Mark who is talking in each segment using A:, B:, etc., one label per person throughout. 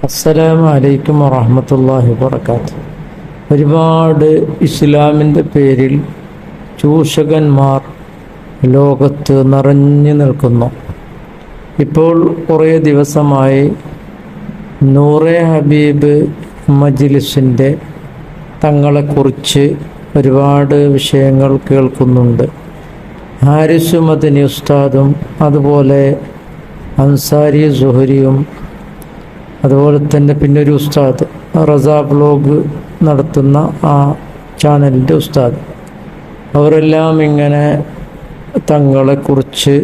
A: അസ്സലാമു അലൈക്കും വറഹ്മത്തുള്ളാഹി വബറകാതുഹു. ഒരുപാട് ഇസ്ലാമിൻ്റെ പേരിൽ ചൂഷകന്മാർ ലോകത്ത് നിറഞ്ഞു നിൽക്കുന്നു. ഇപ്പോൾ കുറേ ദിവസമായി നൂറെ ഹബീബ് മജ്ലിസിൻ്റെ തങ്ങളെക്കുറിച്ച് ഒരുപാട് വിഷയങ്ങൾ കേൾക്കുന്നുണ്ട്. ഹാരിസ് മദനി ഉസ്താദും അതുപോലെ അൻസാരി സുഹരിയും അതുപോലെ തന്നെ പിന്നൊരു ഉസ്താദ് റസ ബ്ലോഗ് നടത്തുന്ന ആ ചാനലിൻ്റെ ഉസ്താദ്, അവരെല്ലാം ഇങ്ങനെ തങ്ങളെക്കുറിച്ച്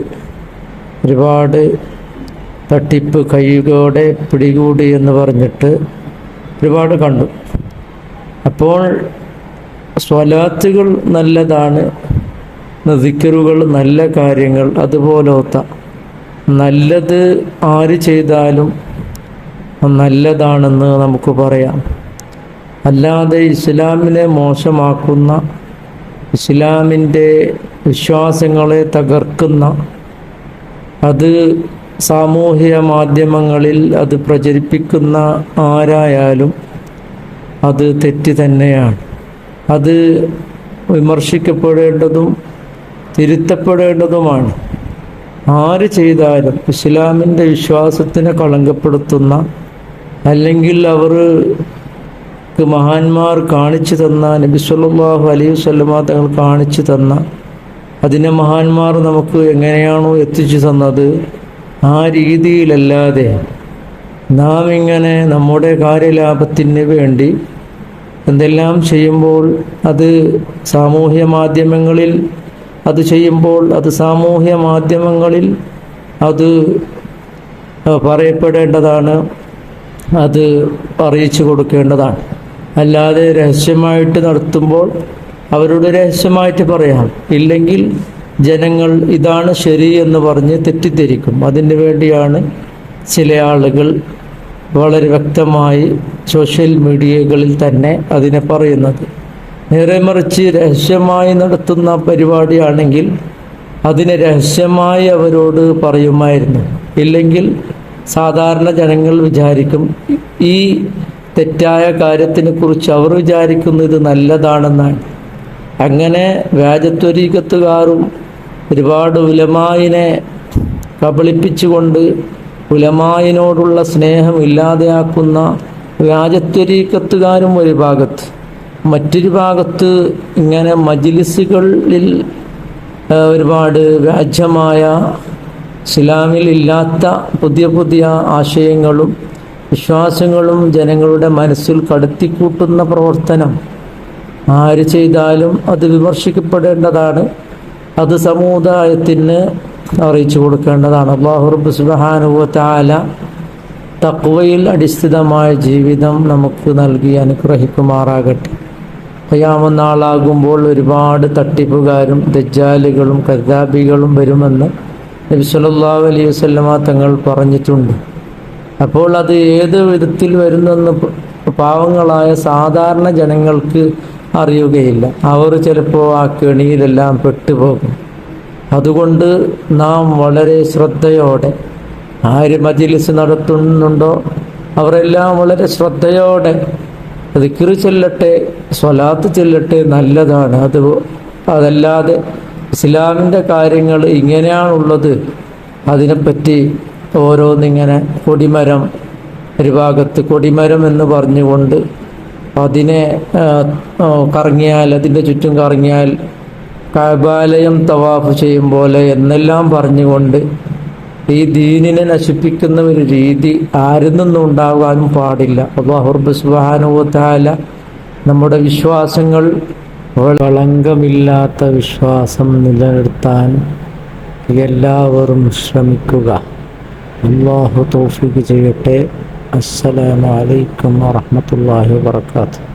A: ഒരുപാട് തട്ടിപ്പ് കൈയോടെ പിടികൂടി എന്ന് പറഞ്ഞിട്ട് ഒരുപാട് കണ്ടു. അപ്പോൾ സ്വലാത്തുകൾ നല്ലതാണ്, ദിക്റുകൾ നല്ല കാര്യങ്ങൾ, അതുപോലത്തെ നല്ലത് ആര് ചെയ്താലും നല്ലതാണെന്ന് നമുക്ക് പറയാം. അല്ലാതെ ഇസ്ലാമിനെ മോശമാക്കുന്ന, ഇസ്ലാമിൻ്റെ വിശ്വാസങ്ങളെ തകർക്കുന്ന, അത് സാമൂഹിക മാധ്യമങ്ങളിൽ അത് പ്രചരിപ്പിക്കുന്ന ആരായാലും അത് തെറ്റ് തന്നെയാണ്. അത് വിമർശിക്കപ്പെടേണ്ടതും തിരുത്തപ്പെടേണ്ടതുമാണ്. ആര് ചെയ്താലും ഇസ്ലാമിൻ്റെ വിശ്വാസത്തിനെ കളങ്കപ്പെടുത്തുന്ന, അല്ലെങ്കിൽ അവർക്ക് മഹാന്മാർ കാണിച്ചു തന്ന, നബി സല്ലല്ലാഹു അലൈഹി വസല്ലമ തങ്ങൾ കാണിച്ചു തന്ന, അതിനെ മഹാന്മാർ നമുക്ക് എങ്ങനെയാണോ എത്തിച്ചു തന്നത് ആ രീതിയിലല്ലാതെ നാം ഇങ്ങനെ നമ്മുടെ കാര്യലാഭത്തിന് വേണ്ടി എന്തെല്ലാം ചെയ്യുമ്പോൾ അത് സാമൂഹ്യ മാധ്യമങ്ങളിൽ അത് ചെയ്യുമ്പോൾ അത് സാമൂഹ്യ മാധ്യമങ്ങളിൽ അത് പറയപ്പെടേണ്ടതാണ്, അത് അറിയിച്ചു കൊടുക്കേണ്ടതാണ്. അല്ലാതെ രഹസ്യമായിട്ട് നടത്തുമ്പോൾ അവരോട് രഹസ്യമായിട്ട് പറയാം, ഇല്ലെങ്കിൽ ജനങ്ങൾ ഇതാണ് ശരി എന്ന് പറഞ്ഞ് തെറ്റിദ്ധരിക്കും. അതിനു വേണ്ടിയാണ് ചില ആളുകൾ വളരെ വ്യക്തമായി സോഷ്യൽ മീഡിയകളിൽ തന്നെ അതിനെ പറയുന്നത്. നേരെ മറിച്ച് രഹസ്യമായി നടത്തുന്ന പരിപാടിയാണെങ്കിൽ അതിനെ രഹസ്യമായി അവരോട് പറയുമായിരുന്നു. ഇല്ലെങ്കിൽ സാധാരണ ജനങ്ങൾ വിചാരിക്കും ഈ തെറ്റായ കാര്യത്തിനെ കുറിച്ച് അവർ വിചാരിക്കുന്നത് നല്ലതാണെന്നാണ്. അങ്ങനെ വ്യാജത്വരീകത്തുകാരും ഒരുപാട് ഉലമായിനെ കബളിപ്പിച്ചുകൊണ്ട് ഉലമായിനോടുള്ള സ്നേഹം ഇല്ലാതെയാക്കുന്ന വ്യാജത്വരീകത്തുകാരും ഒരു ഭാഗത്ത്, മറ്റൊരു ഭാഗത്ത് ഇങ്ങനെ മജ്ലിസുകളിൽ ഒരുപാട് വ്യാജമായ ഇസ്ലാമിൽ ഇല്ലാത്ത പുതിയ പുതിയ ആശയങ്ങളും വിശ്വാസങ്ങളും ജനങ്ങളുടെ മനസ്സിൽ കടത്തിക്കൂട്ടുന്ന പ്രവർത്തനം ആര് ചെയ്താലും അത് വിമർശിക്കപ്പെടേണ്ടതാണ്. അത് സമുദായത്തിന് അറിയിച്ചു കൊടുക്കേണ്ടതാണ്. അല്ലാഹു റബ്ബ് സുബ്ഹാനഹു വ തആല തഖ്വയിൽ അടിസ്ഥിതമായ ജീവിതം നമുക്ക് നൽകി അനുഗ്രഹിക്കുമാറാകട്ടെ. ഖിയാമത്ത് നാളാകുമ്പോൾ ഒരുപാട് തട്ടിപ്പുകാരും ദജ്ജാലുകളും കദ്ദാബികളും വരുമെന്ന് നബി സല്ലല്ലാഹു അലൈഹി വസല്ലമ തങ്ങൾ പറഞ്ഞിട്ടുണ്ട്. അപ്പോൾ അത് ഏത് വിധത്തിൽ വരുന്നെന്ന് പാവങ്ങളായ സാധാരണ ജനങ്ങൾക്ക് അറിയുകയില്ല. അവർ ചിലപ്പോൾ ആ കെണിയിലെല്ലാം പെട്ടുപോകും. അതുകൊണ്ട് നാം വളരെ ശ്രദ്ധയോടെ, ആര് മജ്ലിസ് നടത്തുന്നുണ്ടോ അവരെല്ലാം വളരെ ശ്രദ്ധയോടെ ദിക്ർ ചൊല്ലട്ടെ, സ്വലാത്ത് ചൊല്ലട്ടെ, നല്ലതാണ്. അതല്ലാതെ ഇസ്ലാമിൻ്റെ കാര്യങ്ങൾ ഇങ്ങനെയാണുള്ളത്, അതിനെപ്പറ്റി ഓരോന്നിങ്ങനെ കൊടിമരം, ഒരു ഭാഗത്ത് കൊടിമരം എന്ന് പറഞ്ഞുകൊണ്ട് അതിനെ കറങ്ങിയാൽ, അതിൻ്റെ ചുറ്റും കറങ്ങിയാൽ കഅബാലയം തവാഫ് ചെയ്യും പോലെ എന്നെല്ലാം പറഞ്ഞുകൊണ്ട് ഈ ദീനിനെ നശിപ്പിക്കുന്ന ഒരു രീതി ആരിൽ നിന്നും ഉണ്ടാകാനും പാടില്ല. അല്ലാഹു റബ്ബ് സുബ്ഹാനഹു വ തആല നമ്മുടെ വിശ്വാസങ്ങൾ കളങ്കമില്ലാത്ത വിശ്വാസം നിലനിർത്താൻ എല്ലാവരും ശ്രമിക്കുക. അല്ലാഹു തൗഫീഖ് ചെയ്യട്ടെ. അസ്സലാമു അലൈക്കും വറഹ്മത്തുള്ളാഹി വബറകാതുഹു.